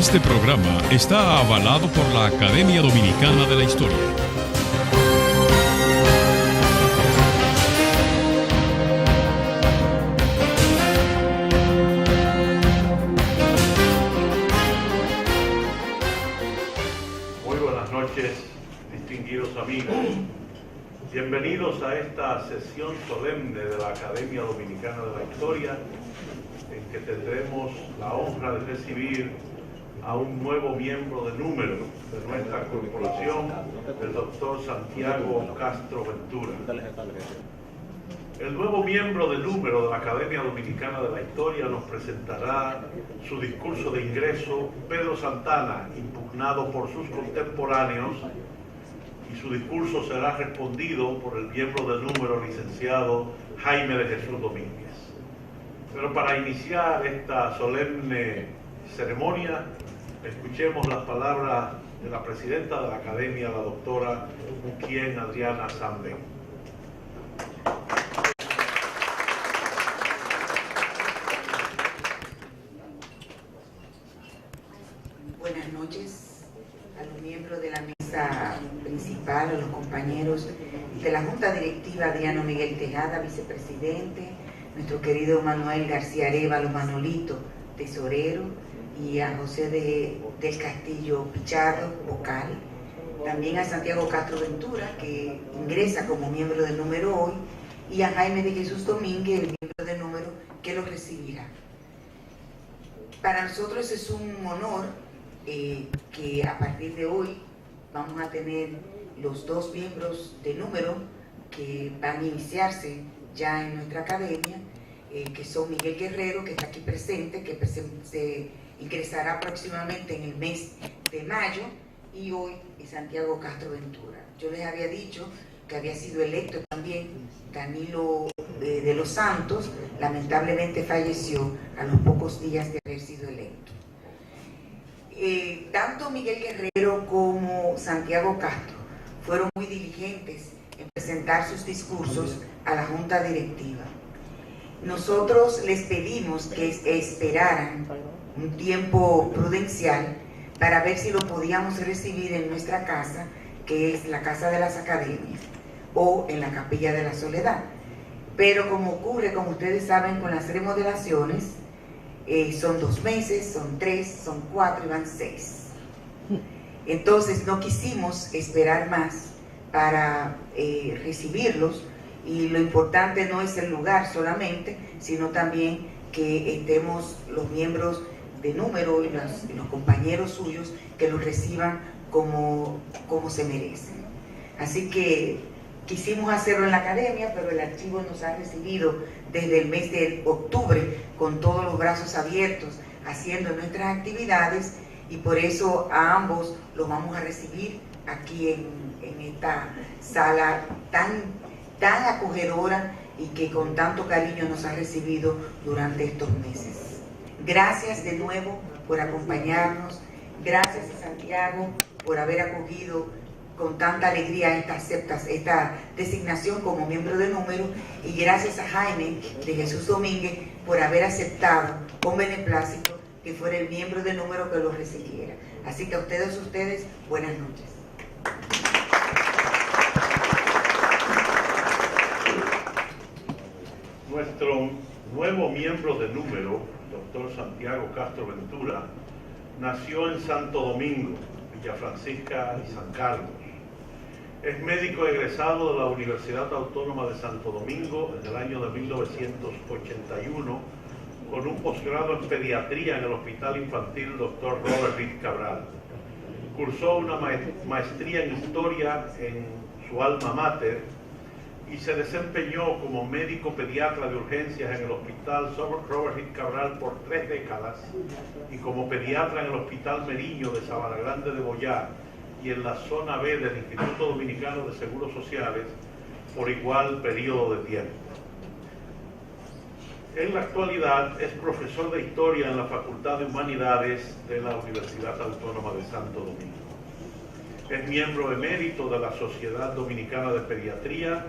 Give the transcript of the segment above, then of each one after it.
Este programa está avalado por la Academia Dominicana de la Historia. Muy buenas noches, distinguidos amigos. Bienvenidos a esta sesión solemne de la Academia Dominicana de la Historia, en que tendremos la honra de recibir a un nuevo miembro de número de nuestra corporación, el doctor Santiago Castro Ventura. El nuevo miembro de número de la Academia Dominicana de la Historia nos presentará su discurso de ingreso, Pedro Santana, impugnado por sus contemporáneos, y su discurso será respondido por el miembro de número, licenciado Jaime de Jesús Domínguez. Pero para iniciar esta solemne ceremonia, escuchemos las palabras de la presidenta de la Academia, la doctora Muquien Adriana Samben. Buenas noches a los miembros de la mesa principal, a los compañeros de la Junta Directiva, Adriano Miguel Tejada, vicepresidente, nuestro querido Manuel García Arévalo, Manolito, tesorero, y a José del Castillo Pichardo, vocal, también a Santiago Castro Ventura, que ingresa como miembro de número hoy, y a Jaime de Jesús Domínguez, el miembro de número, que lo recibirá. Para nosotros es un honor que a partir de hoy vamos a tener los dos miembros de número que van a iniciarse ya en nuestra academia, que son Miguel Guerrero, que está aquí presente, que se ingresará próximamente en el mes de mayo, y hoy Santiago Castro Ventura. Yo les había dicho que había sido electo también Danilo de los Santos, lamentablemente falleció a los pocos días de haber sido electo. Tanto Miguel Guerrero como Santiago Castro fueron muy diligentes en presentar sus discursos a la Junta Directiva. Nosotros les pedimos que esperaran un tiempo prudencial para ver si lo podíamos recibir en nuestra casa, que es la Casa de las Academias, o en la Capilla de la Soledad. Pero como ocurre, como ustedes saben, con las remodelaciones, son 2 meses, son 3, son 4 y van 6. Entonces no quisimos esperar más para recibirlos, y lo importante no es el lugar solamente, sino también que estemos los miembros de número y los compañeros suyos que los reciban como se merecen. Así que quisimos hacerlo en la academia, pero el archivo nos ha recibido desde el mes de octubre con todos los brazos abiertos, haciendo nuestras actividades, y por eso a ambos los vamos a recibir aquí en esta sala tan acogedora y que con tanto cariño nos ha recibido durante estos meses. Gracias de nuevo por acompañarnos. Gracias a Santiago por haber acogido con tanta alegría esta designación como miembro de número, y gracias a Jaime de Jesús Domínguez por haber aceptado con beneplácito que fuera el miembro de número que lo recibiera. Así que a ustedes, buenas noches. Nuestro nuevo miembro de número, doctor Santiago Castro Ventura, nació en Santo Domingo, Villa Francisca y San Carlos. Es médico egresado de la Universidad Autónoma de Santo Domingo en el año de 1981, con un posgrado en pediatría en el Hospital Infantil Dr. Robert Reed Cabral. Cursó una maestría en historia en su alma mater y se desempeñó como médico pediatra de urgencias en el Hospital Robert Reed Cabral por 3 décadas y como pediatra en el Hospital Meriño de Sabana Grande de Boyá y en la zona B del Instituto Dominicano de Seguros Sociales por igual periodo de tiempo. En la actualidad es profesor de Historia en la Facultad de Humanidades de la Universidad Autónoma de Santo Domingo. Es miembro emérito de la Sociedad Dominicana de Pediatría,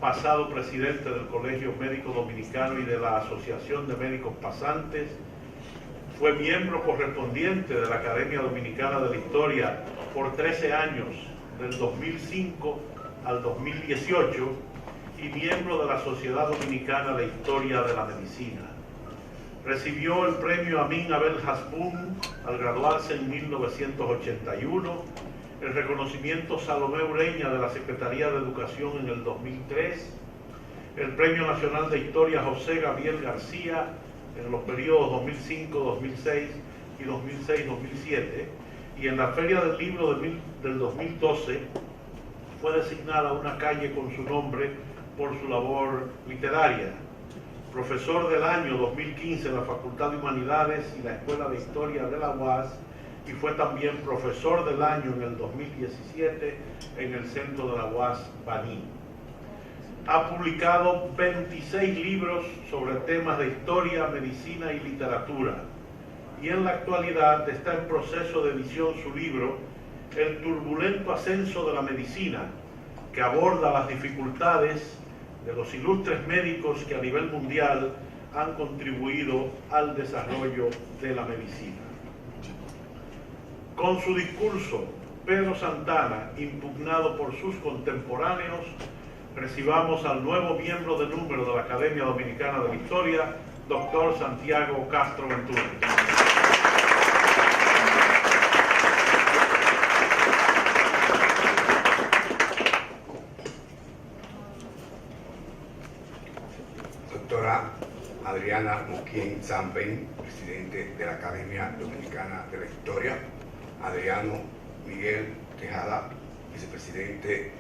pasado presidente del Colegio Médico Dominicano y de la Asociación de Médicos Pasantes, Fue miembro correspondiente de la Academia Dominicana de la Historia por 13 años, del 2005 al 2018, y miembro de la Sociedad Dominicana de Historia de la Medicina. Recibió el premio Amin Abel Hasbún al graduarse en 1981, el reconocimiento Salomé Ureña de la Secretaría de Educación en el 2003, el Premio Nacional de Historia José Gabriel García en los periodos 2005-2006 y 2006-2007, y en la Feria del Libro del 2012 fue designada una calle con su nombre por su labor literaria. Profesor del año 2015 en la Facultad de Humanidades y la Escuela de Historia de la UAS, y fue también profesor del año en el 2017 en el Centro de la UAS Baní. Ha publicado 26 libros sobre temas de historia, medicina y literatura, y en la actualidad está en proceso de edición su libro El turbulento ascenso de la medicina, que aborda las dificultades de los ilustres médicos que a nivel mundial han contribuido al desarrollo de la medicina. Con su discurso, Pedro Santana, impugnado por sus contemporáneos, recibamos al nuevo miembro de número de la Academia Dominicana de la Historia, doctor Santiago Castro Ventura. Doctora Adriana Muquien Zampen, presidente de la Academia Dominicana de la Historia. Adriano Miguel Tejada, vicepresidente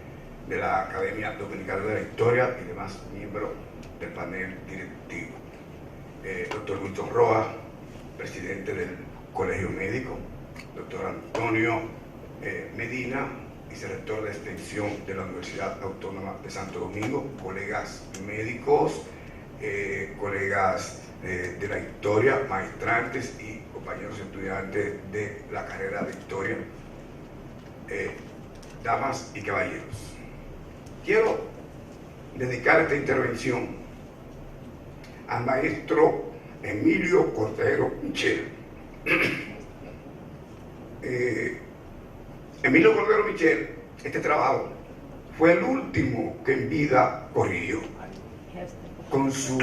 de la Academia Dominicana de la Historia y demás miembros del panel directivo. Doctor Wilton Roa, presidente del Colegio Médico. Doctor Antonio Medina, vicerrector de extensión de la Universidad Autónoma de Santo Domingo. Colegas médicos, colegas de la historia, maestrantes y compañeros estudiantes de la carrera de historia, damas y caballeros. Quiero dedicar esta intervención al maestro Emilio Cordero Michel. Emilio Cordero Michel, este trabajo fue el último que en vida corrigió con su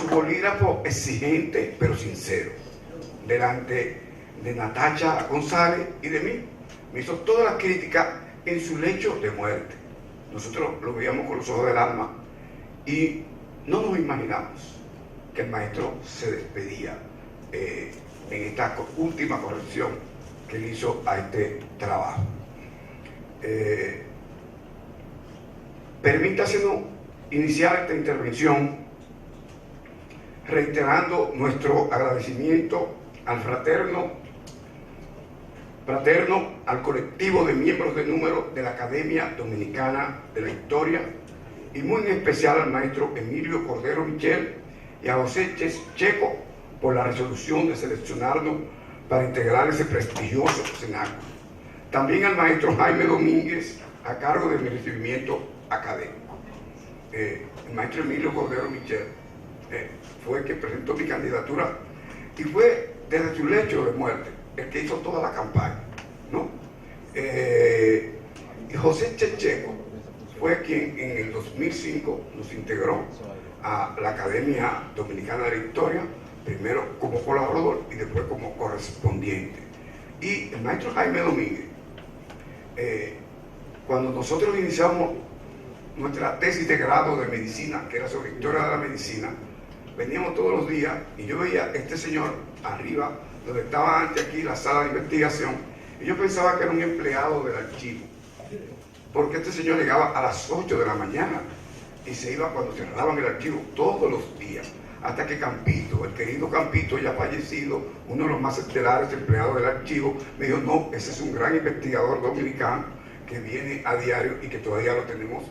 bolígrafo exigente pero sincero, delante de Natacha González y de mí. Me hizo toda la crítica en su lecho de muerte. Nosotros lo veíamos con los ojos del alma y no nos imaginamos que el maestro se despedía en esta última corrección que le hizo a este trabajo. Permítasenos iniciar esta intervención reiterando nuestro agradecimiento al fraterno al colectivo de miembros de número de la Academia Dominicana de la Historia, y muy en especial al maestro Emilio Cordero Michel y a José Checo por la resolución de seleccionarnos para integrar ese prestigioso cenáculo. También al maestro Jaime Domínguez, a cargo de mi recibimiento académico. El maestro Emilio Cordero Michel fue el que presentó mi candidatura y fue desde su lecho de muerte el que hizo toda la campaña, ¿no? Y José Checo fue quien en el 2005 nos integró a la Academia Dominicana de la Historia, primero como colaborador y después como correspondiente. Y el maestro Jaime Domínguez, cuando nosotros iniciamos nuestra tesis de grado de medicina, que era sobre historia de la medicina, veníamos todos los días y yo veía a este señor arriba, donde estaba antes aquí la sala de investigación, y yo pensaba que era un empleado del archivo, porque este señor llegaba a las 8 de la mañana y se iba cuando cerraban el archivo todos los días, hasta que Campito, el querido Campito, ya fallecido, uno de los más estelares empleados del archivo, me dijo: no, ese es un gran investigador dominicano que viene a diario y que todavía lo tenemos,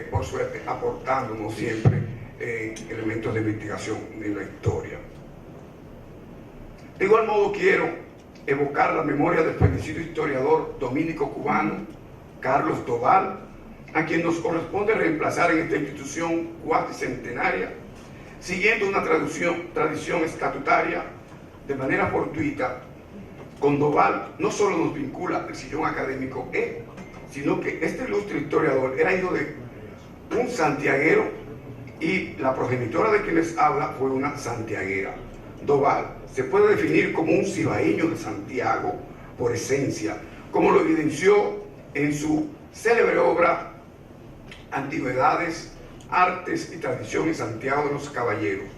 por suerte, aportándonos siempre elementos de investigación en la historia. De igual modo quiero evocar la memoria del fallecido historiador dominico cubano Carlos Doval, a quien nos corresponde reemplazar en esta institución cuatricentenaria, siguiendo una tradición estatutaria de manera fortuita. Con Doval no solo nos vincula el sillón académico sino que este ilustre historiador era hijo de un santiaguero y la progenitora de quien les habla fue una santiaguera. Doval se puede definir como un cibaeño de Santiago por esencia, como lo evidenció en su célebre obra Antigüedades, Artes y Tradición en Santiago de los Caballeros.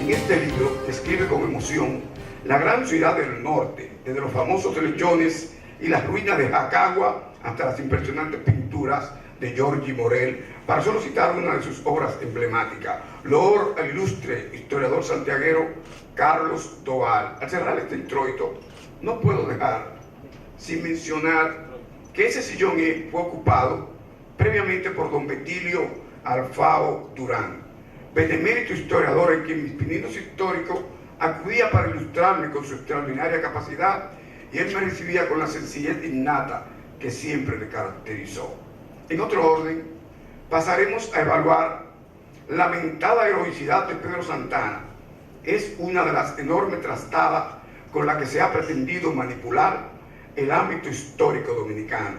En este libro describe con emoción la gran ciudad del norte, desde los famosos lechones y las ruinas de Jacagua hasta las impresionantes pinturas de Giorgi Morel, para solo citar una de sus obras emblemáticas. Loor al ilustre historiador santiaguero Carlos Doval. Al cerrar este introito, no puedo dejar sin mencionar que ese sillón fue ocupado previamente por don Betilio Alfao Durán, benemérito historiador en quien mis pininos históricos acudía para ilustrarme con su extraordinaria capacidad, y él me recibía con la sencillez innata que siempre le caracterizó. En otro orden, pasaremos a evaluar la lamentada heroicidad de Pedro Santana. Es una de las enormes trastadas con la que se ha pretendido manipular el ámbito histórico dominicano.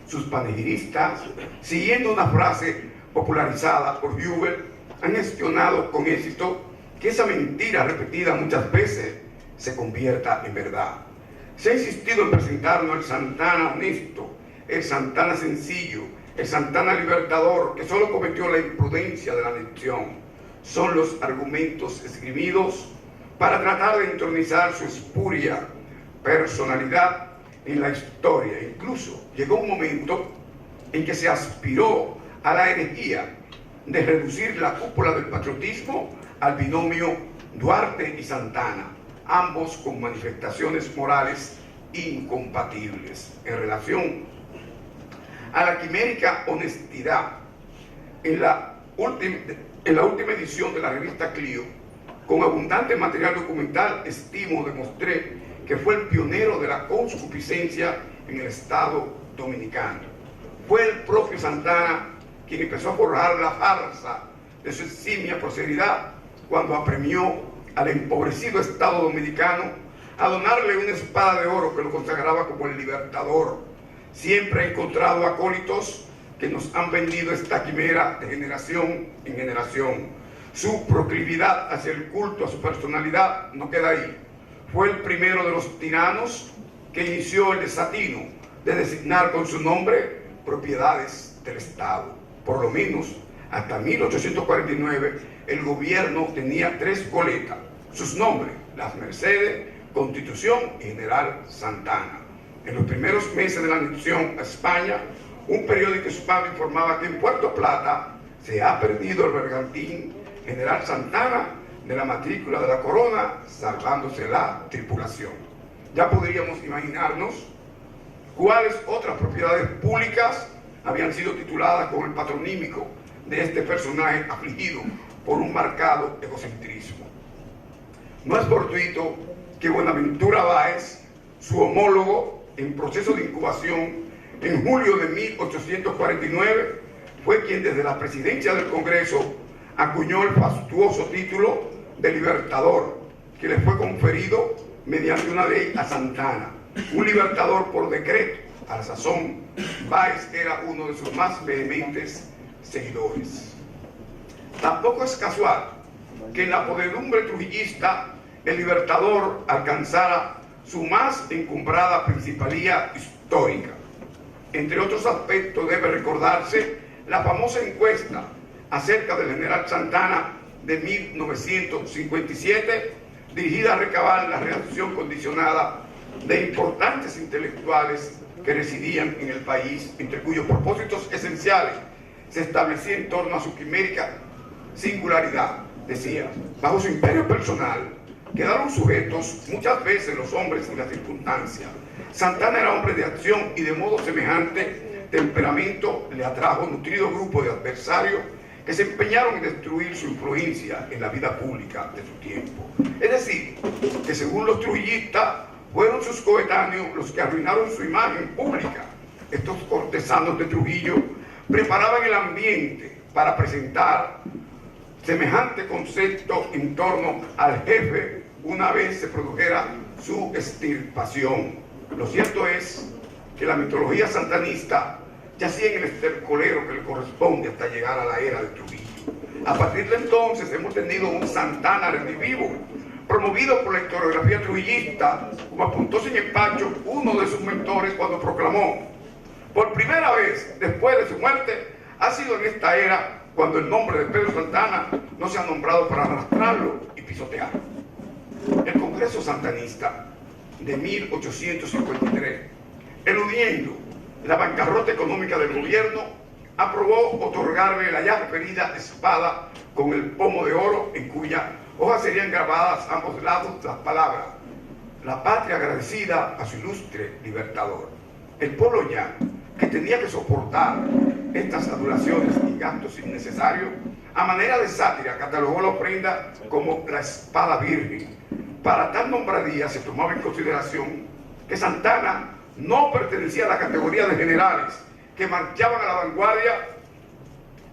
Sus panegiristas, siguiendo una frase popularizada por Hubert, han gestionado con éxito que esa mentira repetida muchas veces se convierta en verdad. Se ha insistido en presentarnos el Santana honesto, el Santana sencillo, el Santana libertador, que solo cometió la imprudencia de la anexión. Son los argumentos esgrimidos para tratar de entronizar su espuria personalidad en la historia. Incluso llegó un momento en que se aspiró a la herejía de reducir la cúpula del patriotismo al binomio Duarte y Santana, ambos con manifestaciones morales incompatibles. En relación a la quimérica honestidad, en la última edición de la revista Clio, con abundante material documental, demostré que fue el pionero de la concupiscencia en el Estado dominicano. Fue el propio Santana quien empezó a forjar la farsa de su eximia prosperidad cuando apremió al empobrecido Estado dominicano a donarle una espada de oro que lo consagraba como el libertador. Siempre he encontrado acólitos que nos han vendido esta quimera de generación en generación. Su proclividad hacia el culto a su personalidad no queda ahí. Fue el primero de los tiranos que inició el desatino de designar con su nombre propiedades del Estado. Por lo menos hasta 1849 el gobierno tenía 3 goletas. Sus nombres: Las Mercedes, Constitución y General Santana. En los primeros meses de la anexión a España, un periódico hispano informaba que en Puerto Plata se ha perdido el bergantín General Santana de la matrícula de la corona, salvándose la tripulación. Ya podríamos imaginarnos cuáles otras propiedades públicas habían sido tituladas con el patronímico de este personaje afligido por un marcado egocentrismo. No es fortuito que Buenaventura Báez, su homólogo en proceso de incubación, en julio de 1849, fue quien desde la presidencia del Congreso acuñó el fastuoso título de Libertador, que le fue conferido mediante una ley a Santana, un libertador por decreto. A la sazón, Báez era uno de sus más vehementes seguidores. Tampoco es casual que en la podredumbre trujillista el Libertador alcanzara su más encumbrada principalía histórica. Entre otros aspectos debe recordarse la famosa encuesta acerca del general Santana de 1957, dirigida a recabar la reacción condicionada de importantes intelectuales que residían en el país, entre cuyos propósitos esenciales se establecía en torno a su quimérica singularidad. Decía, bajo su imperio personal quedaron sujetos muchas veces los hombres y las circunstancias. Santana era hombre de acción y de modo semejante temperamento le atrajo un nutrido grupo de adversarios que se empeñaron en destruir su influencia en la vida pública de su tiempo. Es decir, que según los trujillistas fueron sus coetáneos los que arruinaron su imagen pública. Estos cortesanos de Trujillo preparaban el ambiente para presentar semejante concepto en torno al jefe una vez se produjera su extirpación. Lo cierto es que la mitología santanista yacía en el estercolero que le corresponde hasta llegar a la era de Trujillo. A partir de entonces hemos tenido un Santana redivivo, promovido por la historiografía trujillista, como apuntó sin empacho uno de sus mentores cuando proclamó: por primera vez después de su muerte ha sido en esta era cuando el nombre de Pedro Santana no se ha nombrado para arrastrarlo y pisotearlo. El Congreso Santanista de 1853, eludiendo la bancarrota económica del gobierno, aprobó otorgarle la ya referida espada con el pomo de oro, en cuya hoja serían grabadas a ambos lados las palabras: la patria agradecida a su ilustre libertador. El pueblo llano, que tenía que soportar estas adulaciones y gastos innecesarios, a manera de sátira catalogó la ofrenda como la espada virgen. Para tal nombradía se tomaba en consideración que Santana no pertenecía a la categoría de generales que marchaban a la vanguardia,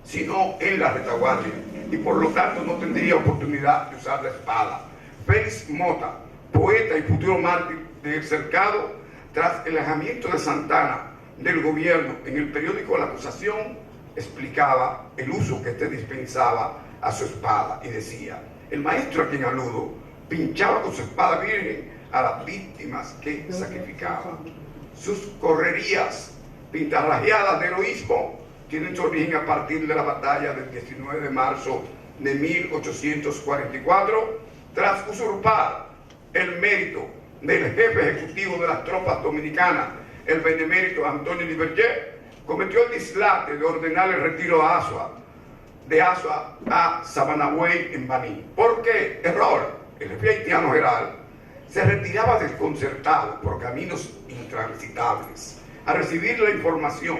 sino en la retaguardia, y por lo tanto no tendría oportunidad de usar la espada. Félix Mota, poeta y futuro mártir del cercado, tras el alejamiento de Santana del gobierno en el periódico La Acusación, explicaba el uso que éste dispensaba a su espada y decía: el maestro a quien aludo pinchaba con su espada virgen a las víctimas que sacrificaba. Sus correrías pintarrajeadas de heroísmo tienen su origen a partir de la batalla del 19 de marzo de 1844, tras usurpar el mérito del jefe ejecutivo de las tropas dominicanas, el benemérito Antonio Liberger, cometió el dislate de ordenar el retiro de Azua a Sabanagüey en Baní. ¿Por qué? Error. El jefe haitiano Geral se retiraba desconcertado por caminos intransitables. Al recibir la información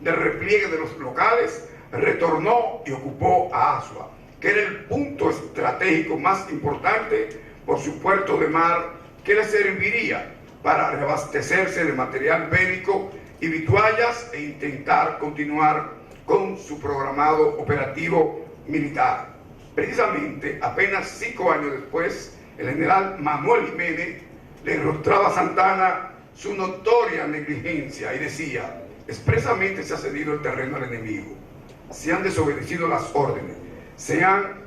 del repliegue de los locales, retornó y ocupó a Azua, que era el punto estratégico más importante por su puerto de mar, que le serviría para reabastecerse de material bélico y vituallas e intentar continuar con su programado operativo militar. Precisamente, apenas 5 años después, el general Manuel Jiménez le enrostraba a Santana su notoria negligencia y decía: expresamente se ha cedido el terreno al enemigo, se han desobedecido las órdenes, se han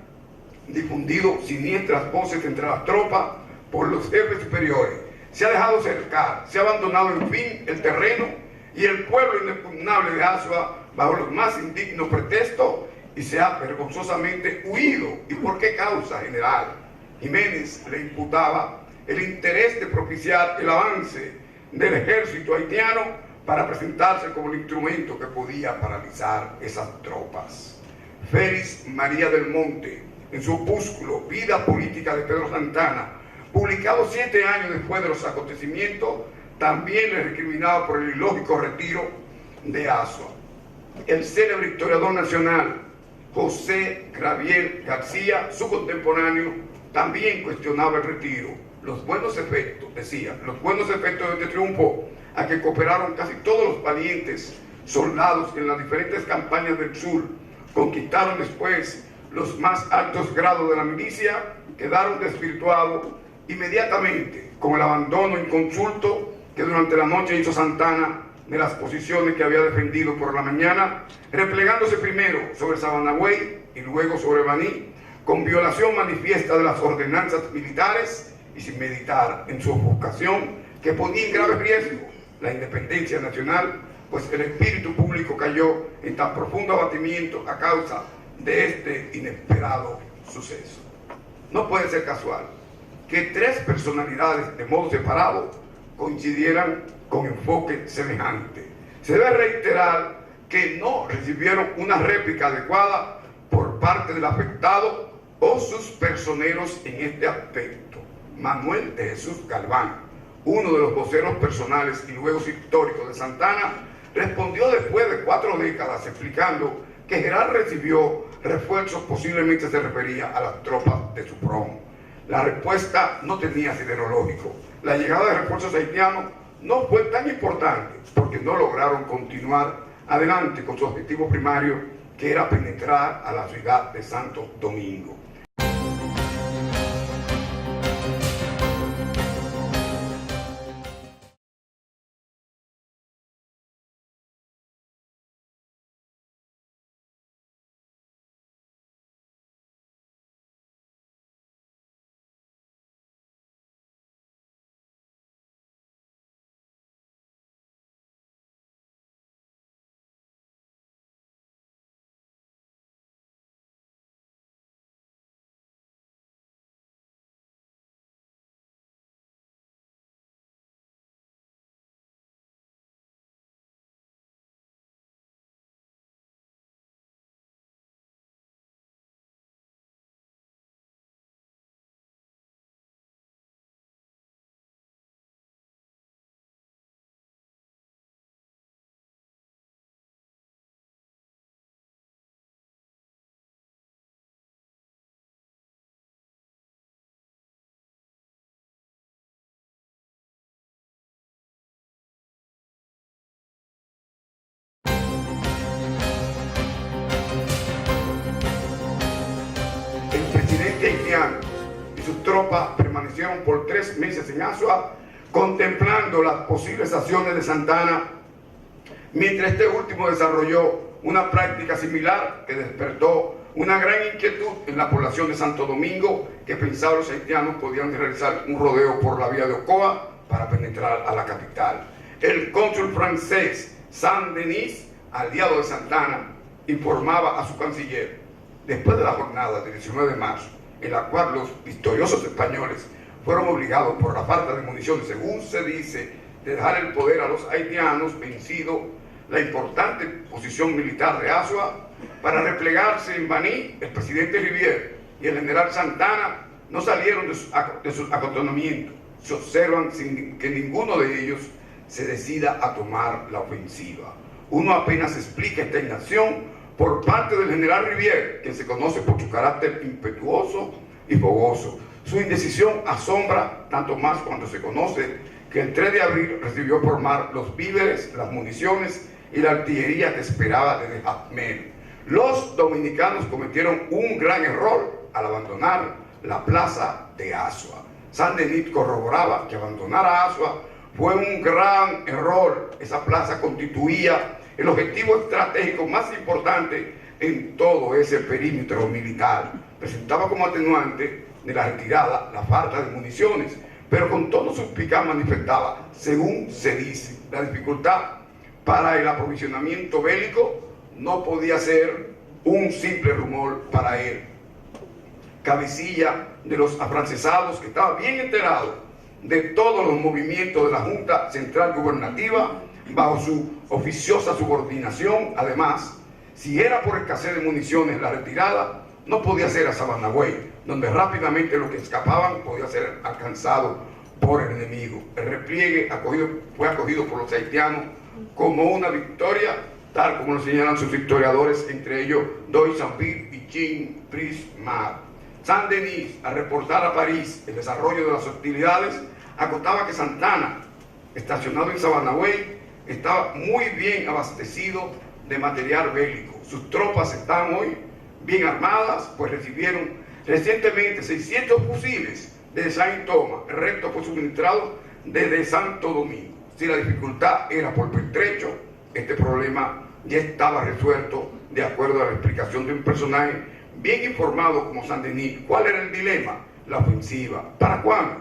difundido siniestras voces entre las tropas por los jefes superiores, se ha dejado cercar, se ha abandonado en fin el terreno y el pueblo inexpugnable de Azua bajo los más indignos pretextos, y se ha vergonzosamente huido. ¿Y por qué causa, general? Jiménez le imputaba el interés de propiciar el avance del ejército haitiano para presentarse como el instrumento que podía paralizar esas tropas. Félix María del Monte, en su opúsculo Vida Política de Pedro Santana, publicado 7 años después de los acontecimientos, también le recriminaba por el ilógico retiro de Azua. El célebre historiador nacional José Graviel García, su contemporáneo, también cuestionaba el retiro. Los buenos efectos, decía, los buenos efectos de este triunfo, a que cooperaron casi todos los valientes soldados que en las diferentes campañas del sur conquistaron después los más altos grados de la milicia, quedaron desvirtuados inmediatamente con el abandono inconsulto que durante la noche hizo Santana de las posiciones que había defendido por la mañana, replegándose primero sobre Sabanagüey y luego sobre Baní, con violación manifiesta de las ordenanzas militares y sin meditar en su ofuscación, que ponía en grave riesgo la independencia nacional, pues el espíritu público cayó en tan profundo abatimiento a causa de este inesperado suceso. No puede ser casual que tres personalidades de modo separado coincidieran con enfoque semejante. Se debe reiterar que no recibieron una réplica adecuada por parte del afectado o sus personeros en este aspecto. Manuel de Jesús Galván, uno de los voceros personales y luego históricos de Santana, respondió después de 4 décadas explicando que Geral recibió refuerzos, posiblemente se refería a las tropas de Suprón. La respuesta no tenía asidero lógico. La llegada de refuerzos haitianos no fue tan importante porque no lograron continuar adelante con su objetivo primario, que era penetrar a la ciudad de Santo Domingo. Haitiano y sus tropas permanecieron por 3 meses en Azua, contemplando las posibles acciones de Santana, mientras este último desarrolló una práctica similar que despertó una gran inquietud en la población de Santo Domingo, que pensaba los haitianos podían realizar un rodeo por la vía de Ocoa para penetrar a la capital. El cónsul francés Saint-Denis, aliado de Santana, informaba a su canciller, después de la jornada del 19 de marzo, en la cual los victoriosos españoles fueron obligados por la falta de municiones, según se dice, de dejar el poder a los haitianos, vencido la importante posición militar de Azua, para replegarse en Baní. El presidente Rivière y el general Santana no salieron de sus acantonamientos. Se observan sin que ninguno de ellos se decida a tomar la ofensiva. Uno apenas explica esta inacción por parte del general Rivière, quien se conoce por su carácter impetuoso y fogoso. Su indecisión asombra tanto más cuando se conoce que el 3 de abril recibió por mar los víveres, las municiones y la artillería que esperaba desde Jacmel. Los dominicanos cometieron un gran error al abandonar la plaza de Azua. Saint-Denis corroboraba que abandonar a Azua fue un gran error. Esa plaza constituía el objetivo estratégico más importante en todo ese perímetro militar. Presentaba como atenuante de la retirada la falta de municiones, pero con todo suspicaz manifestaba, según se dice, la dificultad para el aprovisionamiento bélico no podía ser un simple rumor para él. Cabecilla de los afrancesados, que estaba bien enterado de todos los movimientos de la Junta Central Gubernativa, bajo su oficiosa subordinación. Además, si era por escasez de municiones la retirada, no podía ser a Sabanagüey, donde rápidamente los que escapaban podía ser alcanzado por el enemigo. El repliegue fue acogido por los haitianos como una victoria, tal como lo señalan sus historiadores, entre ellos Doy Sampir y Jean Prismar. Saint-Denis, al reportar a París el desarrollo de las hostilidades, acotaba que Santana, estacionado en Sabanagüey, estaba muy bien abastecido de material bélico. Sus tropas están hoy bien armadas, pues recibieron recientemente 600 fusiles de Saint Thomas. El resto fue suministrado desde Santo Domingo. Si la dificultad era por pertrecho, este problema ya estaba resuelto de acuerdo a la explicación de un personaje bien informado como Saint-Denis. ¿Cuál era el dilema? La ofensiva. ¿Para cuándo?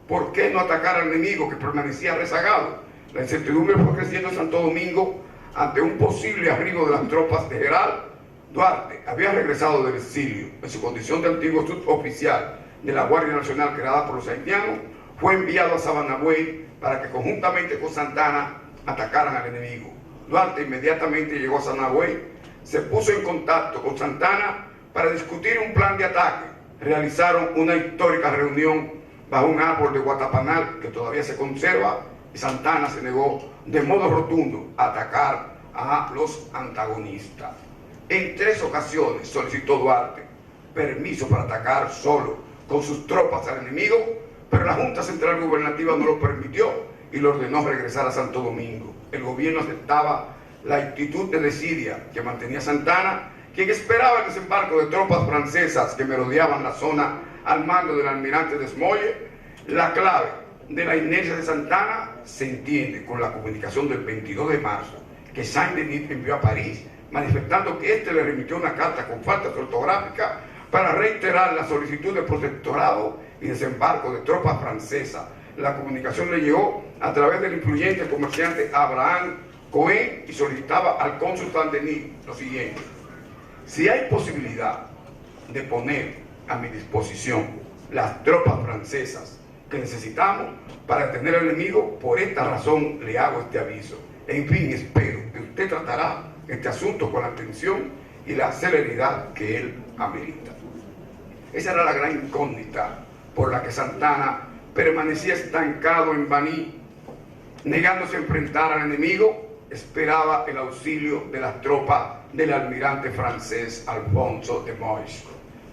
¿Por qué no atacar al enemigo que permanecía rezagado? La incertidumbre fue creciendo en Santo Domingo ante un posible arribo de las tropas de General Duarte. Había regresado del exilio en su condición de antiguo suboficial de la Guardia Nacional creada por los haitianos. Fue enviado a Sabanagüey para que conjuntamente con Santana atacaran al enemigo. Duarte inmediatamente llegó a Sabanagüey, se puso en contacto con Santana para discutir un plan de ataque. Realizaron una histórica reunión bajo un árbol de Guatapanal que todavía se conserva, y Santana se negó de modo rotundo a atacar a los antagonistas. En 3 ocasiones solicitó Duarte permiso para atacar solo con sus tropas al enemigo, pero la Junta Central Gubernativa no lo permitió y le ordenó regresar a Santo Domingo. El gobierno aceptaba la actitud de desidia que mantenía Santana, quien esperaba el desembarco de tropas francesas que merodeaban la zona al mando del almirante Desmoulins. La clave de la inercia de Santana se entiende con la comunicación del 22 de marzo que Saint-Denis envió a París, manifestando que éste le remitió una carta con faltas ortográficas para reiterar la solicitud de protectorado y desembarco de tropas francesas. La comunicación le llegó a través del influyente comerciante Abraham Cohen y solicitaba al cónsul Saint-Denis lo siguiente: si hay posibilidad de poner a mi disposición las tropas francesas que necesitamos para detener al enemigo, por esta razón le hago este aviso. En fin, espero que usted tratará este asunto con la atención y la celeridad que él amerita. Esa era la gran incógnita por la que Santana permanecía estancado en Baní, negándose a enfrentar al enemigo. Esperaba el auxilio de las tropas del almirante francés Alfonso de Moix.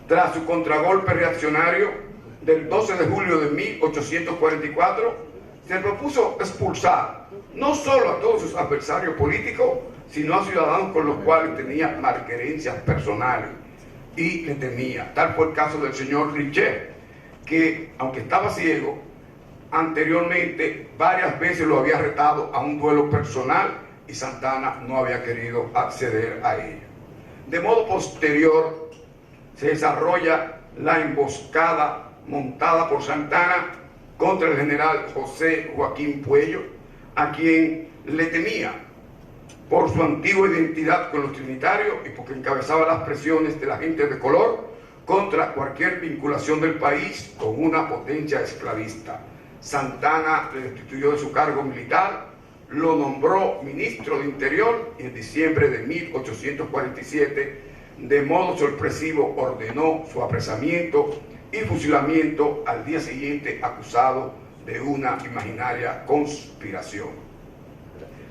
Tras su contragolpe reaccionario del 12 de julio de 1844, se propuso expulsar no solo a todos sus adversarios políticos, sino a ciudadanos con los cuales tenía malquerencias personales y le temía. Tal fue el caso del señor Richet, que aunque estaba ciego, anteriormente varias veces lo había retado a un duelo personal y Santana no había querido acceder a ello. De modo posterior se desarrolla la emboscada montada por Santana contra el general José Joaquín Puello, a quien le temía por su antigua identidad con los trinitarios y porque encabezaba las presiones de la gente de color contra cualquier vinculación del país con una potencia esclavista. Santana le destituyó de su cargo militar, lo nombró ministro de Interior y en diciembre de 1847, de modo sorpresivo, ordenó su apresamiento y fusilamiento al día siguiente, acusado de una imaginaria conspiración.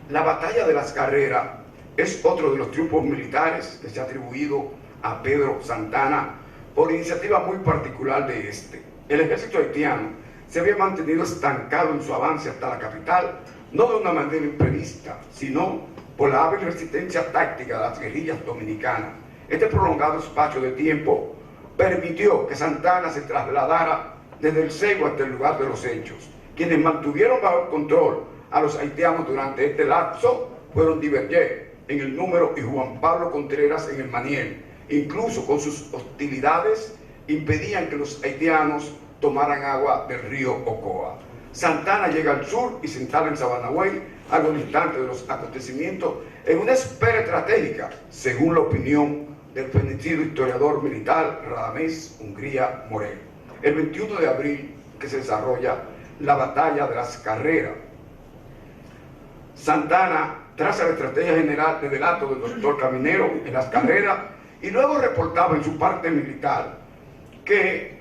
La batalla de las Carreras es otro de los triunfos militares que se ha atribuido a Pedro Santana por iniciativa muy particular de este. El ejército haitiano se había mantenido estancado en su avance hasta la capital, no de una manera imprevista, sino por la hábil resistencia táctica de las guerrillas dominicanas. Este prolongado espacio de tiempo permitió que Santana se trasladara desde el Seibo hasta el lugar de los hechos. Quienes mantuvieron bajo control a los haitianos durante este lapso fueron Divergé en el Número y Juan Pablo Contreras en el Maniel. Incluso con sus hostilidades impedían que los haitianos tomaran agua del río Ocoa. Santana llega al sur y se instala en Sabanagüey, algo distante de los acontecimientos, en una espera estratégica, según la opinión del fenecido historiador militar Radamés Hungría Morel. El 21 de abril que se desarrolla la batalla de las Carreras. Santana traza la estrategia general de delato del doctor Caminero en las Carreras y luego reportaba en su parte militar que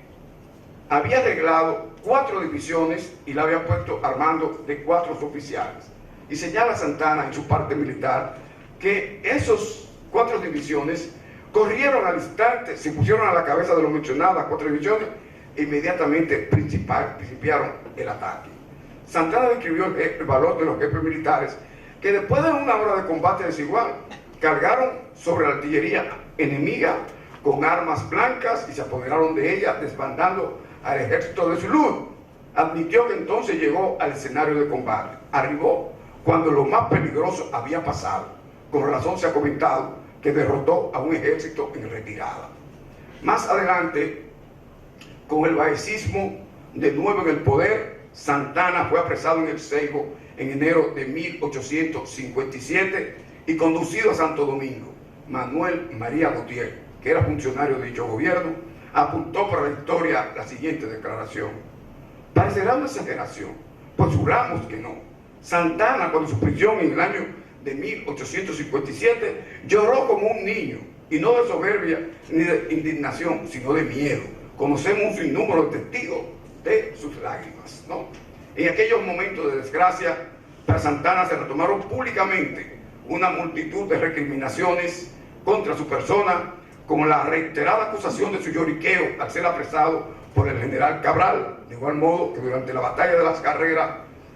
había arreglado 4 divisiones y la había puesto al mando de 4 oficiales. Y señala Santana en su parte militar que esos 4 divisiones corrieron al instante, se pusieron a la cabeza de las mencionadas 4 divisiones e inmediatamente principiaron el ataque. Santana describió el valor de los jefes militares que después de una hora de combate desigual, cargaron sobre la artillería enemiga con armas blancas y se apoderaron de ella, desbandando al ejército de Zulú. Admitió que entonces llegó al escenario de combate. Arribó cuando lo más peligroso había pasado. Con razón se ha comentado que derrotó a un ejército en retirada. Más adelante, con el baecismo de nuevo en el poder, Santana fue apresado en el Seibo en enero de 1857 y conducido a Santo Domingo. Manuel María Gautier, que era funcionario de dicho gobierno, apuntó para la historia la siguiente declaración: parecerá una exageración, pues juramos que no. Santana, cuando su prisión en el año de 1857, lloró como un niño, y no de soberbia ni de indignación, sino de miedo. Conocemos un sinnúmero de testigos de sus lágrimas, ¿no? En aquellos momentos de desgracia, para Santana se retomaron públicamente una multitud de recriminaciones contra su persona, como la reiterada acusación de su lloriqueo al ser apresado por el general Cabral, de igual modo que durante la batalla de las Carreras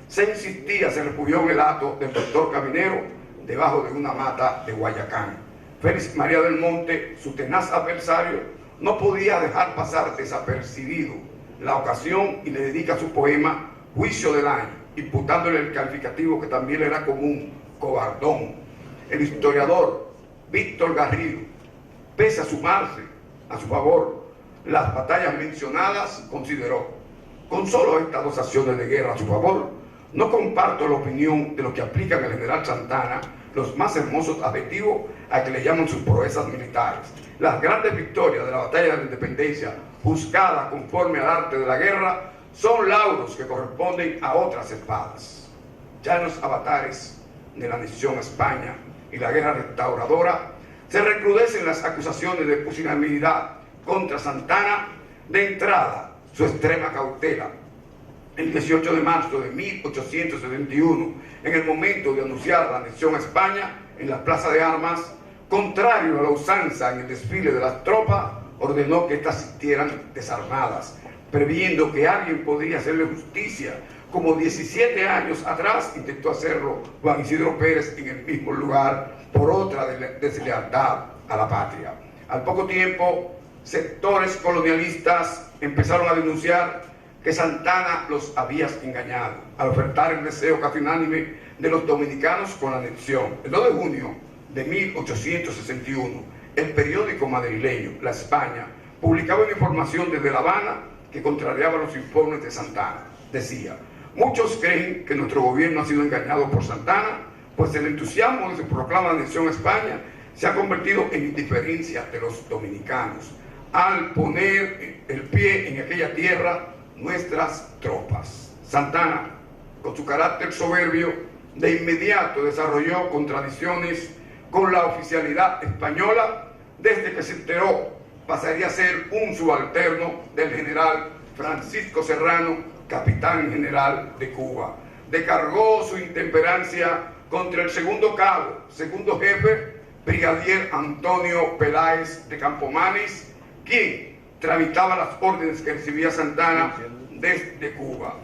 se refugió en el hato del doctor Caminero debajo de una mata de Guayacán. Félix María del Monte, su tenaz adversario, no podía dejar pasar desapercibido la ocasión y le dedica su poema Juicio del Año, imputándole el calificativo que también le era común, cobardón. El historiador Víctor Garrido, pese a sumarse a su favor las batallas mencionadas, consideró: con solo estas dos acciones de guerra a su favor, no comparto la opinión de los que aplican al general Santana los más hermosos adjetivos a que le llaman sus proezas militares. Las grandes victorias de la batalla de la independencia, juzgadas conforme al arte de la guerra, son lauros que corresponden a otras espadas. Ya en los avatares de la anexiones a España y la guerra restauradora, se recrudecen las acusaciones de pusilanimidad contra Santana. De entrada, su extrema cautela. El 18 de marzo de 1871, en el momento de anunciar la anexión a España, en la Plaza de Armas, contrario a la usanza en el desfile de las tropas, ordenó que éstas asistieran desarmadas, previendo que alguien podría hacerle justicia, como 17 años atrás intentó hacerlo Juan Isidro Pérez en el mismo lugar, por otra deslealtad a la patria. Al poco tiempo, sectores colonialistas empezaron a denunciar que Santana los había engañado al ofertar el deseo casi unánime de los dominicanos con la anexión. El 2 de junio de 1861, el periódico madrileño La España publicaba una información desde La Habana que contrariaba los informes de Santana. Decía: muchos creen que nuestro gobierno ha sido engañado por Santana, pues el entusiasmo de su proclama de anexión a España se ha convertido en indiferencia de los dominicanos al poner el pie en aquella tierra nuestras tropas. Santana, con su carácter soberbio, de inmediato desarrolló contradicciones con la oficialidad española. Desde que se enteró, pasaría a ser un subalterno del general Francisco Serrano, capitán general de Cuba. Descargó su intemperancia contra el segundo cabo, segundo jefe, brigadier Antonio Peláez de Campomanes, quien tramitaba las órdenes que recibía Santana desde Cuba.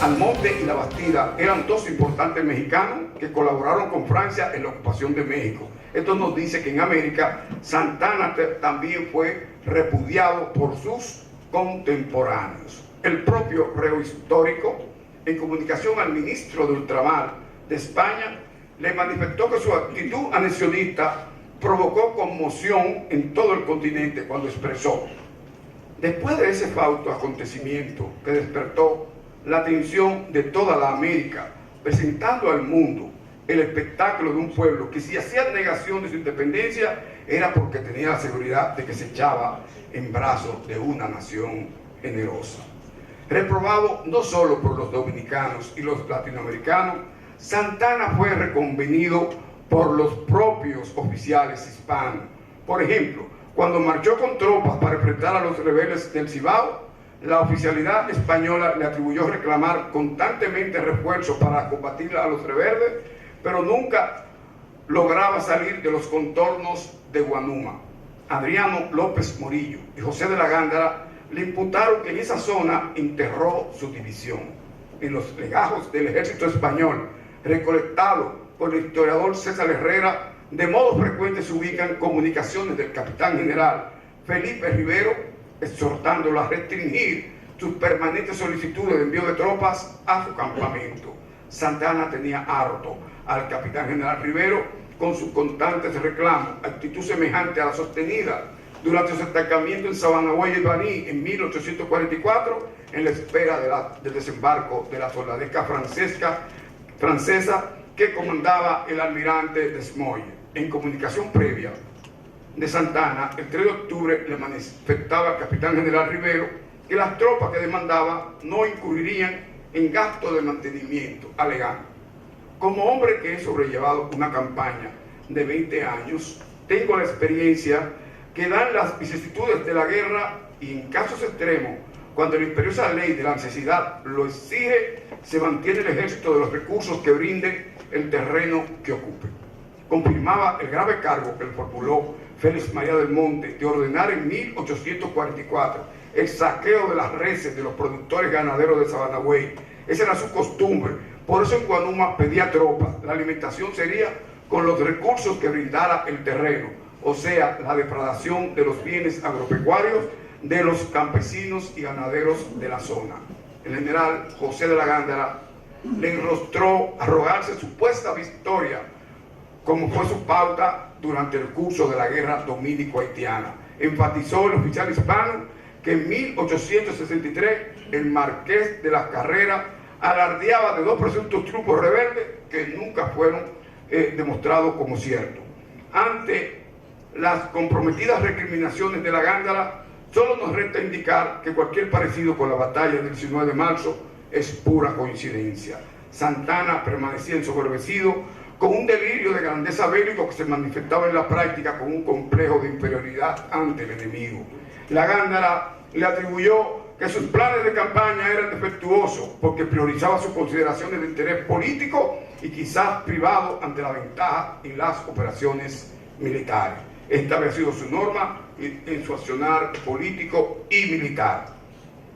Almonte y La Bastida eran dos importantes mexicanos que colaboraron con Francia en la ocupación de México. Esto nos dice que en América Santa Anna también fue repudiado por sus contemporáneos. El propio reo histórico, en comunicación al ministro de Ultramar de España, le manifestó que su actitud anexionista provocó conmoción en todo el continente cuando expresó: después de ese fausto acontecimiento que despertó la atención de toda la América, presentando al mundo el espectáculo de un pueblo que si hacía negación de su independencia era porque tenía la seguridad de que se echaba en brazos de una nación generosa. Reprobado no solo por los dominicanos y los latinoamericanos, Santa Anna fue reconvenido por los propios oficiales hispanos. Por ejemplo, cuando marchó con tropas para enfrentar a los rebeldes del Cibao, la oficialidad española le atribuyó reclamar constantemente refuerzos para combatir a los rebeldes, pero nunca lograba salir de los contornos de Guanuma. Adriano López Morillo y José de la Gándara le imputaron que en esa zona enterró su división. En los legajos del ejército español, recolectados por el historiador César Herrera, de modo frecuente se ubican comunicaciones del capitán general Felipe Rivero, exhortándolo a restringir sus permanentes solicitudes de envío de tropas a su campamento. Santa Anna tenía harto al capitán general Rivero con sus constantes reclamos, actitud semejante a la sostenida durante su atacamiento en Sabanagüey y Baní en 1844, en la espera del desembarco de la soldadesca francesa que comandaba el almirante Desmoulins. En comunicación previa de Santa Anna, el 3 de octubre le manifestaba al capitán general Rivero que las tropas que demandaba no incurrirían en gasto de mantenimiento, alegando: como hombre que he sobrellevado una campaña de 20 años, tengo la experiencia que dan las vicisitudes de la guerra y en casos extremos, cuando la imperiosa ley de la necesidad lo exige, se mantiene el ejército de los recursos que brinde el terreno que ocupe. Confirmaba el grave cargo que le formuló Félix María del Monte de ordenar en 1844 el saqueo de las reses de los productores ganaderos de Sabanagüey. Esa era su costumbre. Por eso en Guanuma pedía tropas. La alimentación sería con los recursos que brindara el terreno, o sea, la depredación de los bienes agropecuarios de los campesinos y ganaderos de la zona. El general José de la Gándara le enrostró a rogarse supuesta victoria, como fue su pauta durante el curso de la guerra dominico-haitiana. Enfatizó el oficial hispano que en 1863 el marqués de las Carreras alardeaba de dos presuntos grupos rebeldes que nunca fueron demostrados como ciertos. Ante las comprometidas recriminaciones de la Gándara, solo nos resta indicar que cualquier parecido con la batalla del 19 de marzo es pura coincidencia. Santa Anna permanecía ensoberbecido con un delirio de grandeza bélico que se manifestaba en la práctica con un complejo de inferioridad ante el enemigo. La Gándara le atribuyó que sus planes de campaña eran defectuosos porque priorizaba sus consideraciones de interés político y quizás privado ante la ventaja en las operaciones militares. Esta había sido su norma en su accionar político y militar.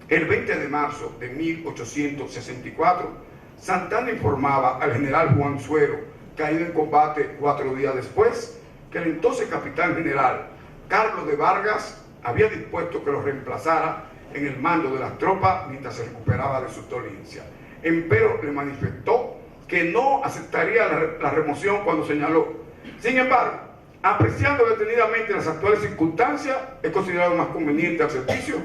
El 20 de marzo de 1864, Santa Anna informaba al general Juan Suero, caído en combate 4 días después, que el entonces capitán general Carlos de Vargas había dispuesto que lo reemplazara en el mando de las tropas mientras se recuperaba de su dolencia. Empero le manifestó que no aceptaría la remoción cuando señaló: sin embargo, apreciando detenidamente las actuales circunstancias, he considerado más conveniente al servicio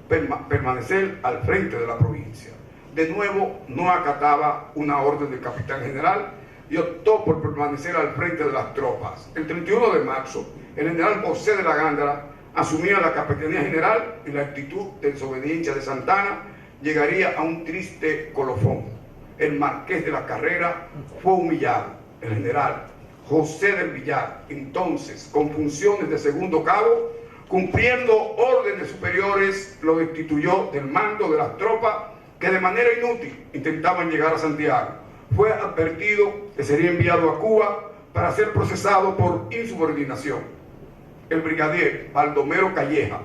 permanecer al frente de la provincia. De nuevo, no acataba una orden del capitán general y optó por permanecer al frente de las tropas. El 31 de marzo, el general José de la Gándara asumía la capitanía general y la actitud de desobediencia de Santa Anna llegaría a un triste colofón. El marqués de la Carrera fue humillado. El general José del Villar, entonces con funciones de segundo cabo, cumpliendo órdenes superiores, lo destituyó del mando de las tropas que de manera inútil intentaban llegar a Santiago. Fue advertido que sería enviado a Cuba para ser procesado por insubordinación. El brigadier Baldomero Calleja,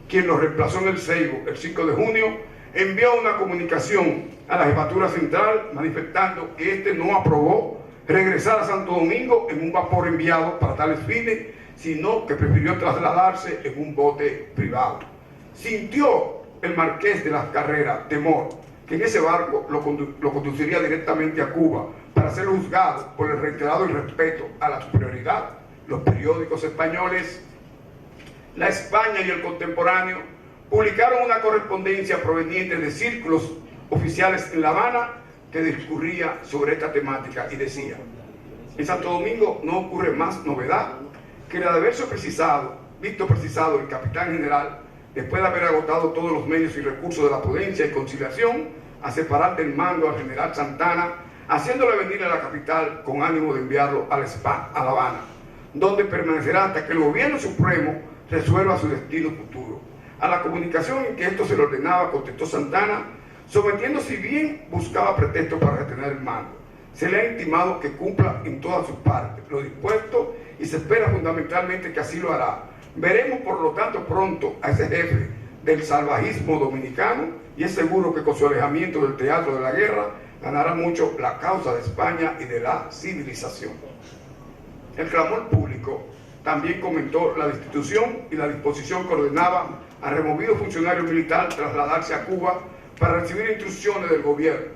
quien lo reemplazó en el Seibo el 5 de junio, envió una comunicación a la Jefatura Central manifestando que este no aprobó regresar a Santo Domingo en un vapor enviado para tales fines, sino que prefirió trasladarse en un bote privado. Sintió el Marqués de las Carreras temor que en ese barco lo conduciría directamente a Cuba para ser juzgado por el reiterado irrespeto a la superioridad. Los periódicos españoles, La España y El Contemporáneo, publicaron una correspondencia proveniente de círculos oficiales en La Habana que discurría sobre esta temática y decía: en Santo Domingo no ocurre más novedad que la de haberse visto precisado el capitán general, después de haber agotado todos los medios y recursos de la prudencia y conciliación, a separar del mando al general Santana, haciéndole venir a la capital con ánimo de enviarlo a La Habana, donde permanecerá hasta que el gobierno supremo resuelva su destino futuro. A la comunicación en que esto se le ordenaba contestó Santana, sometiendo, si bien buscaba pretexto para retener el mando. Se le ha intimado que cumpla en todas sus partes lo dispuesto y se espera fundamentalmente que así lo hará. Veremos por lo tanto pronto a ese jefe del salvajismo dominicano y es seguro que con su alejamiento del teatro de la guerra ganará mucho la causa de España y de la civilización. El clamor público también comentó la destitución y la disposición que ordenaba a removido funcionario militar trasladarse a Cuba para recibir instrucciones del gobierno,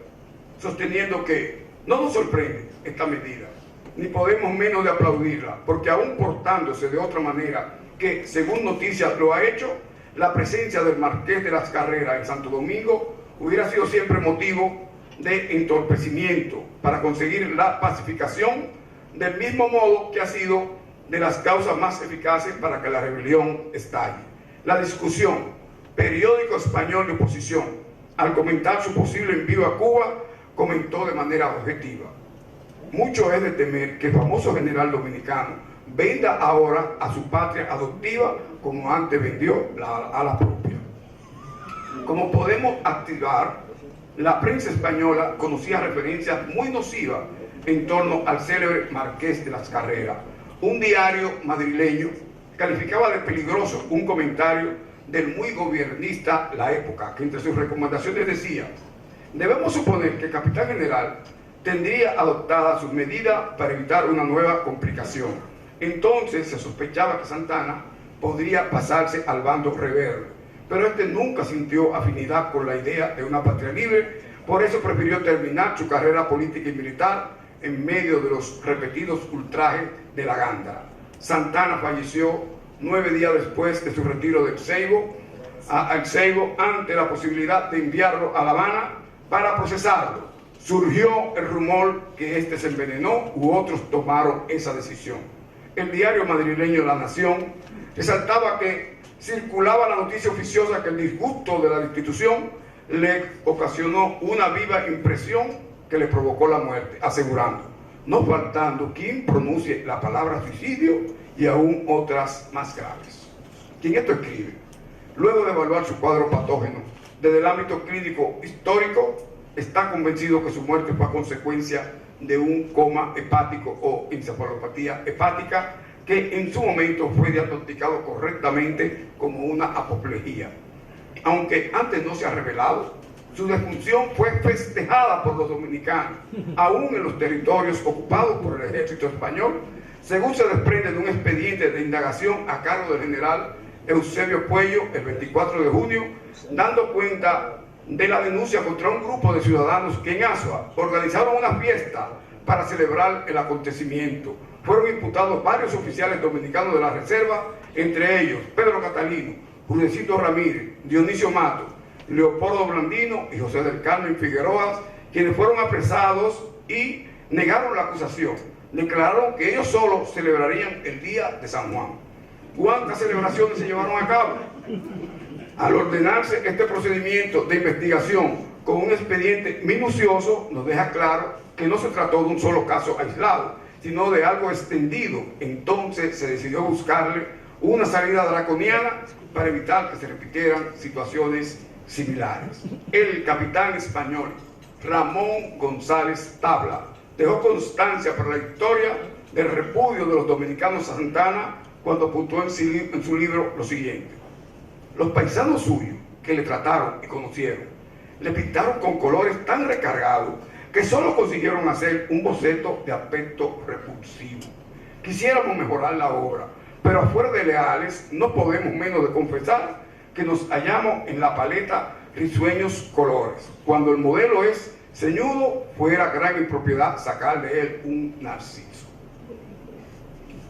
sosteniendo que no nos sorprende esta medida, ni podemos menos de aplaudirla, porque aún portándose de otra manera que, según noticias, lo ha hecho, la presencia del Marqués de las Carreras en Santo Domingo hubiera sido siempre motivo de entorpecimiento para conseguir la pacificación, del mismo modo que ha sido de las causas más eficaces para que la rebelión estalle. La discusión, periódico español de oposición, al comentar su posible envío a Cuba, comentó de manera objetiva: mucho es de temer que el famoso general dominicano venda ahora a su patria adoptiva como antes vendió a la propia. Como podemos activar, la prensa española conocía referencias muy nocivas en torno al célebre Marqués de las Carreras. Un diario madrileño calificaba de peligroso un comentario del muy gobiernista La Época, que entre sus recomendaciones decía: debemos suponer que el capitán general tendría adoptada sus medidas para evitar una nueva complicación. Entonces se sospechaba que Santana podría pasarse al bando rebelde, pero este nunca sintió afinidad con la idea de una patria libre, por eso prefirió terminar su carrera política y militar en medio de los repetidos ultrajes de la Gándara. Santana falleció 9 días después de su retiro del Seibo, ante la posibilidad de enviarlo a La Habana para procesarlo. Surgió el rumor que este se envenenó u otros tomaron esa decisión. El diario madrileño La Nación resaltaba que circulaba la noticia oficiosa que el disgusto de la destitución le ocasionó una viva impresión que le provocó la muerte, asegurando: no faltando quien pronuncie la palabra suicidio y aún otras más graves. Quien esto escribe, luego de evaluar su cuadro patógeno desde el ámbito clínico histórico, está convencido que su muerte fue a consecuencia de un coma hepático o encefalopatía hepática, que en su momento fue diagnosticado correctamente como una apoplejía. Aunque antes no se ha revelado, su defunción fue festejada por los dominicanos, aún en los territorios ocupados por el ejército español, según se desprende de un expediente de indagación a cargo del general Eusebio Puello el 24 de junio, dando cuenta de la denuncia contra un grupo de ciudadanos que en Azua organizaron una fiesta para celebrar el acontecimiento. Fueron imputados varios oficiales dominicanos de la Reserva, entre ellos Pedro Catalino, Rudecito Ramírez, Dionisio Mato, Leopoldo Blandino y José del Carmen Figueroa, quienes fueron apresados y negaron la acusación. Declararon que ellos solo celebrarían el día de San Juan. ¿Cuántas celebraciones se llevaron a cabo? Al ordenarse este procedimiento de investigación con un expediente minucioso, nos deja claro que no se trató de un solo caso aislado, sino de algo extendido. Entonces se decidió buscarle una salida draconiana para evitar que se repitieran situaciones similares. El capitán español Ramón González Tabla dejó constancia para la historia del repudio de los dominicanos a Santana cuando puntuó en su libro lo siguiente: los paisanos suyos que le trataron y conocieron le pintaron con colores tan recargados que solo consiguieron hacer un boceto de aspecto repulsivo. Quisiéramos mejorar la obra, pero afuera de leales no podemos menos de confesar que nos hallamos en la paleta risueños colores. Cuando el modelo es ceñudo, fuera gran impropiedad sacar de él un narciso.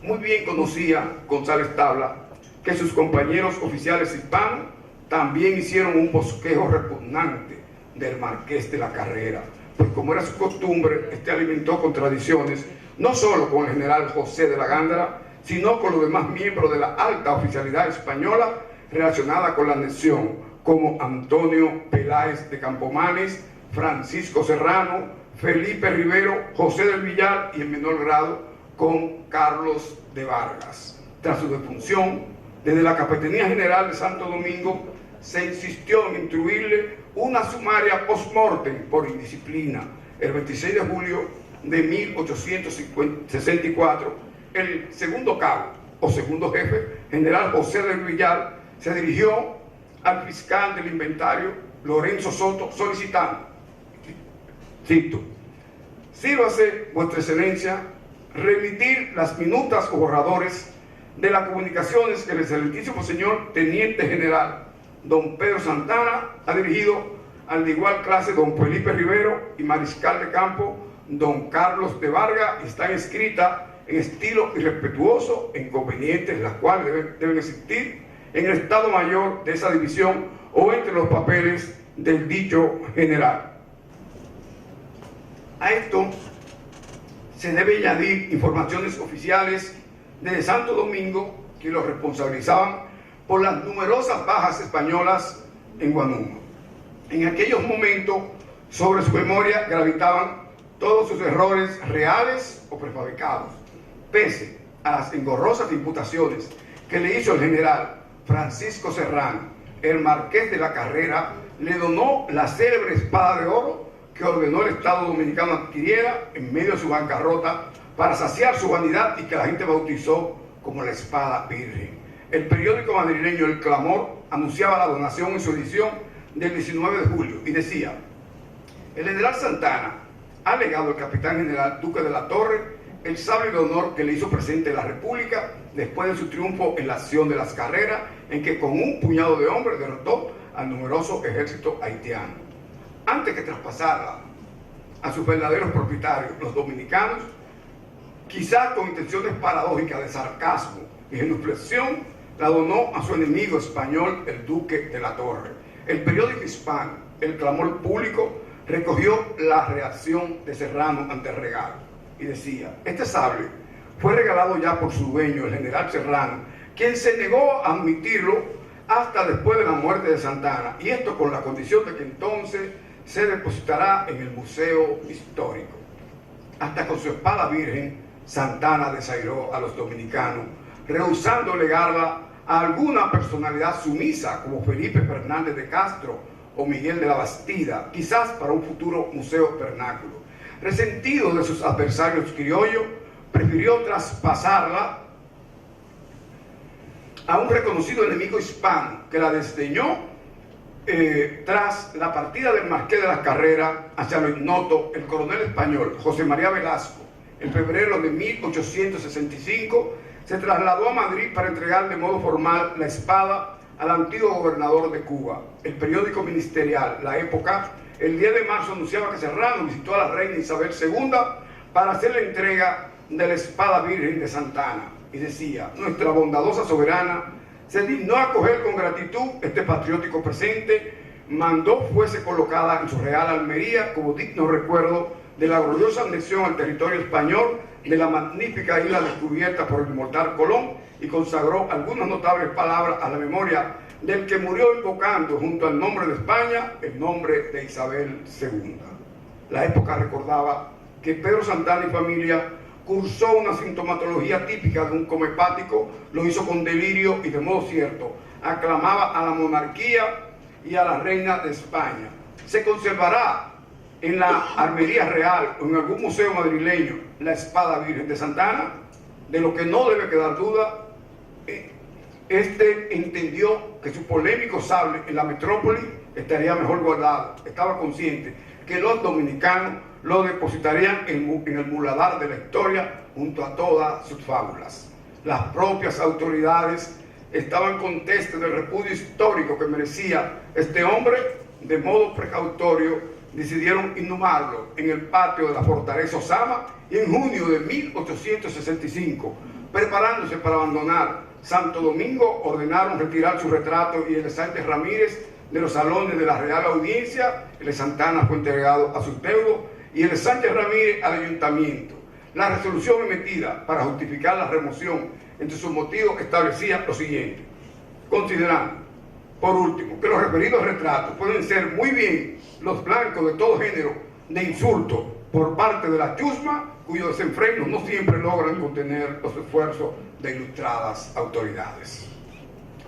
Muy bien conocía González Tabla que sus compañeros oficiales hispanos también hicieron un bosquejo repugnante del Marqués de la Carrera, pues como era su costumbre, este alimentó contradicciones no solo con el general José de la Gándara, sino con los demás miembros de la alta oficialidad española relacionada con la anexión, como Antonio Peláez de Campomanes, Francisco Serrano, Felipe Rivero, José del Villar y en menor grado con Carlos de Vargas. Tras su defunción, desde la Capitanía General de Santo Domingo se insistió en instruirle una sumaria post-mortem por indisciplina. El 26 de julio de 1864, el segundo cabo o segundo jefe, general José del Villar, se dirigió al fiscal del inventario, Lorenzo Soto, solicitando, cito: sírvase, vuestra excelencia, remitir las minutas o borradores de las comunicaciones que el excelentísimo señor teniente general don Pedro Santana ha dirigido al de igual clase don Felipe Rivero y mariscal de campo don Carlos de Vargas, y están escritas en estilo irrespetuoso e inconvenientes, las cuales deben existir en el Estado Mayor de esa división o entre los papeles del dicho general. A esto se debe añadir informaciones oficiales desde Santo Domingo que los responsabilizaban por las numerosas bajas españolas en Guanuma. En aquellos momentos, sobre su memoria gravitaban todos sus errores reales o prefabricados. Pese a las engorrosas imputaciones que le hizo el general Francisco Serrano, el Marqués de la Carrera le donó la célebre espada de oro que ordenó el Estado Dominicano adquiriera en medio de su bancarrota para saciar su vanidad y que la gente bautizó como la espada virgen. El periódico madrileño El Clamor anunciaba la donación en su edición del 19 de julio y decía: el general Santana ha legado al capitán general Duque de la Torre el sable de honor que le hizo presente la República después de su triunfo en la acción de las Carreras, en que con un puñado de hombres derrotó al numeroso ejército haitiano. Antes que traspasara a sus verdaderos propietarios, los dominicanos, quizás con intenciones paradójicas de sarcasmo y genuflexión, la donó a su enemigo español, el Duque de la Torre. El periódico hispano, El Clamor Público, recogió la reacción de Serrano ante el regalo y decía: este sable fue regalado ya por su dueño, el general Serrano, quien se negó a admitirlo hasta después de la muerte de Santana, y esto con la condición de que entonces se depositará en el Museo Histórico. Hasta con su espada virgen, Santana desairó a los dominicanos, rehusando legarla a alguna personalidad sumisa como Felipe Fernández de Castro o Miguel de la Bastida, quizás para un futuro museo vernáculo. Resentido de sus adversarios criollos, prefirió traspasarla a un reconocido enemigo hispano que la desdeñó tras la partida del Marqués de la Carrera hacia lo ignoto, el coronel español José María Velasco. En febrero de 1865 se trasladó a Madrid para entregar de modo formal la espada al antiguo gobernador de Cuba. El periódico ministerial La Época, el 10 de marzo, anunciaba que Serrano visitó a la reina Isabel II para hacer la entrega de la espada virgen de Santana, y decía: nuestra bondadosa soberana se dignó acoger con gratitud este patriótico presente, mandó fuese colocada en su real Almería como digno recuerdo de la gloriosa anexión al territorio español de la magnífica isla descubierta por el inmortal Colón, y consagró algunas notables palabras a la memoria del que murió invocando junto al nombre de España el nombre de Isabel II. La Época recordaba que Pedro Santana y familia cursó una sintomatología típica de un comepático, lo hizo con delirio y de modo cierto aclamaba a la monarquía y a la reina de España. Se conservará en la Armería Real o en algún museo madrileño la espada virgen de Santana. De lo que no debe quedar duda Este entendió que su polémico sable en la metrópoli estaría mejor guardado. Estaba consciente que los dominicanos lo depositarían en el muladar de la historia junto a todas sus fábulas. Las propias autoridades estaban contestas del repudio histórico que merecía este hombre. De modo precautorio decidieron inhumarlo en el patio de la fortaleza Osama y en junio de 1865, preparándose para abandonar Santo Domingo, ordenaron retirar su retrato y el de Sánchez Ramírez de los salones de la Real Audiencia. El de Santana fue entregado a sus deudos y el de Sánchez Ramírez al ayuntamiento. La resolución emitida para justificar la remoción entre sus motivos establecía lo siguiente: considerando, por último, que los referidos retratos pueden ser muy bien los blancos de todo género de insulto por parte de la chusma, cuyos desenfrenos no siempre logran contener los esfuerzos de ilustradas autoridades.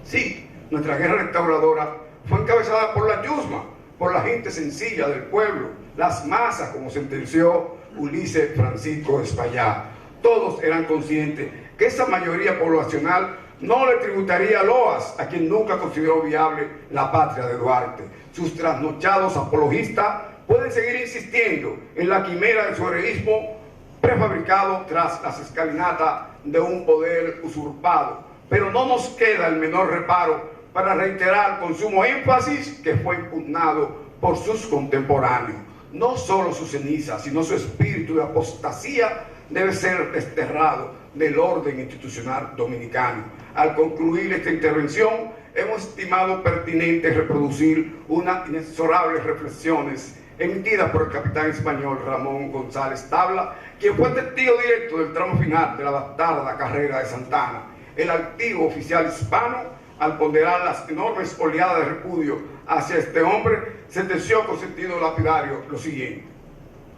Sí, nuestra guerra restauradora fue encabezada por la chusma, por la gente sencilla del pueblo, las masas, como sentenció Ulises Francisco Espaillá. Todos eran conscientes que esa mayoría poblacional no le tributaría loas a quien nunca consideró viable la patria de Duarte. Sus trasnochados apologistas pueden seguir insistiendo en la quimera de su heroísmo prefabricado tras las escalinatas de un poder usurpado. Pero no nos queda el menor reparo para reiterar con sumo énfasis que fue impugnado por sus contemporáneos. No solo su ceniza, sino su espíritu de apostasía debe ser desterrado del orden institucional dominicano. Al concluir esta intervención, hemos estimado pertinente reproducir unas inexorables reflexiones emitidas por el capitán español Ramón González Tabla, quien fue testigo directo del tramo final de la bastarda carrera de Santana. El altivo oficial hispano, al ponderar las enormes oleadas de repudio hacia este hombre, sentenció con sentido lapidario lo siguiente: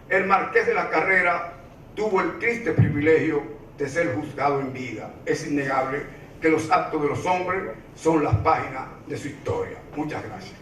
el marqués de la Carrera tuvo el triste privilegio de ser juzgado en vida. Es innegable que los actos de los hombres son las páginas de su historia. Muchas gracias.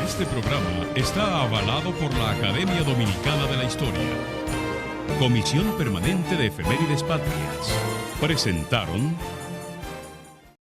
Este programa está avalado por la Academia Dominicana de la Historia. Comisión Permanente de Efemérides Patrias. Presentaron